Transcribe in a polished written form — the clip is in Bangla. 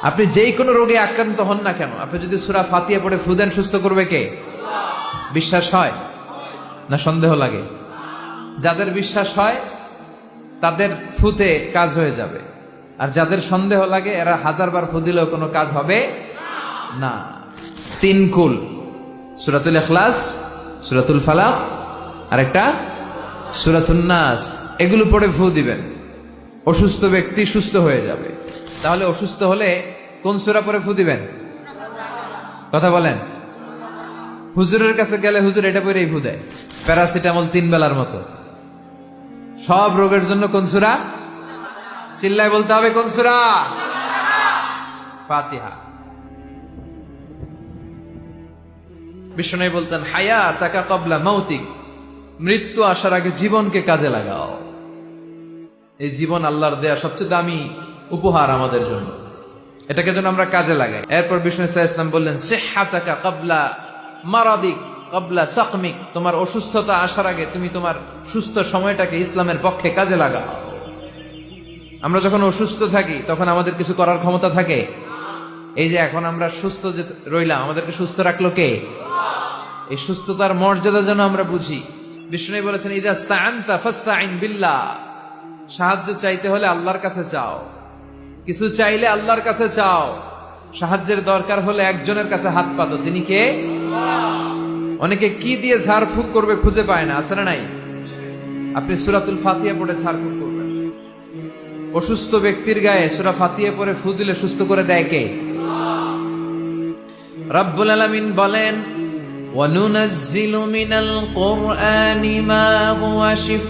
আপনি যেই কোনো রোগে আক্রান্ত হন না কেন, আপনি যদি সূরা ফাতিহা পড়ে ফু দেন, সুস্থ করবে কে? বিশ্বাস হয় না সন্দেহ লাগে? যাদের বিশ্বাস হয় তাদের ফুতে কাজ হয়ে যাবে, আর যাদের সন্দেহ লাগে এরা 1000 বার ফু দিলেও কোনো কাজ হবে না। 3 কুল, সূরাতুল ইখলাস, সূরাতুল ফালাক, আর একটা সূরাতুন নাস, এগুলো পড়ে ফু দিবেন, অসুস্থ ব্যক্তি সুস্থ হয়ে যাবে। তাহলে অসুস্থ হলে কোন সূরা পড়ে ফু দিবেন? কথা বলেন। হুজুরের কাছে গেলে হুজুর এটা পড়েই ফু দেয়, প্যারাসিটামল 3 বেলার মতো। সব রোগের জন্য কোন সূরা? চিল্লায় বলতে হবে কোন সূরা? ফাতিহা। বিষ্ণু বলতেন, হায়াতাকা ক্বাবলা মাউতিক, মৃত্যু আসার আগে জীবনকে কাজে লাগাও। এই জীবন আল্লাহর দেয়া সবচেয়ে দামি উপহার আমাদের জন্য, এটাকে যেন আমরা কাজে লাগাই। এরপর বিষ্ণু সাল্লাল্লাহু আলাইহি ওয়াসাল্লাম বললেন, সিহহাতাকা ক্বাবলা মারাদিক ক্বাবলা সাকমিক, তোমার অসুস্থতা আসার আগে তুমি তোমার সুস্থ সময়টাকে ইসলামের পক্ষে কাজে লাগাও। আমরা যখন অসুস্থ থাকি তখন আমাদের কিছু করার ক্ষমতা থাকে? এই যে এখন আমরা সুস্থ যে রইলাম, আমাদেরকে সুস্থ রাখলো কে? এই সুস্থতার মর্যাদা যেন আমরা বুঝি। বিষ্ণু বলেছেন, ইযা ইসতাআনতা ফাসতাইন বিল্লাহ, সাহায্য চাইতে হলে আল্লাহর কাছে চাও, কিছু চাইলে আল্লাহর কাছে চাও, সাহায্যের দরকার হলে একজনের কাছে হাত পাতো, তিনি কে? অনেকে কি দিয়ে ঝাড়ফুঁক করবে খুঁজে পায় না, আছে না নাই? আপনি সূরাতুল ফাতিহা পড়ে ঝাড়ফুঁক করবেন। অসুস্থ ব্যক্তির গায়ে সূরা ফাতিহা পড়ে ফু দিলে সুস্থ করে দেয় কে? রব্বুল আলামিন বলেন, ওয়া নুনাজ্জিলু মিনাল কুরআনি মা হুয়া শিফা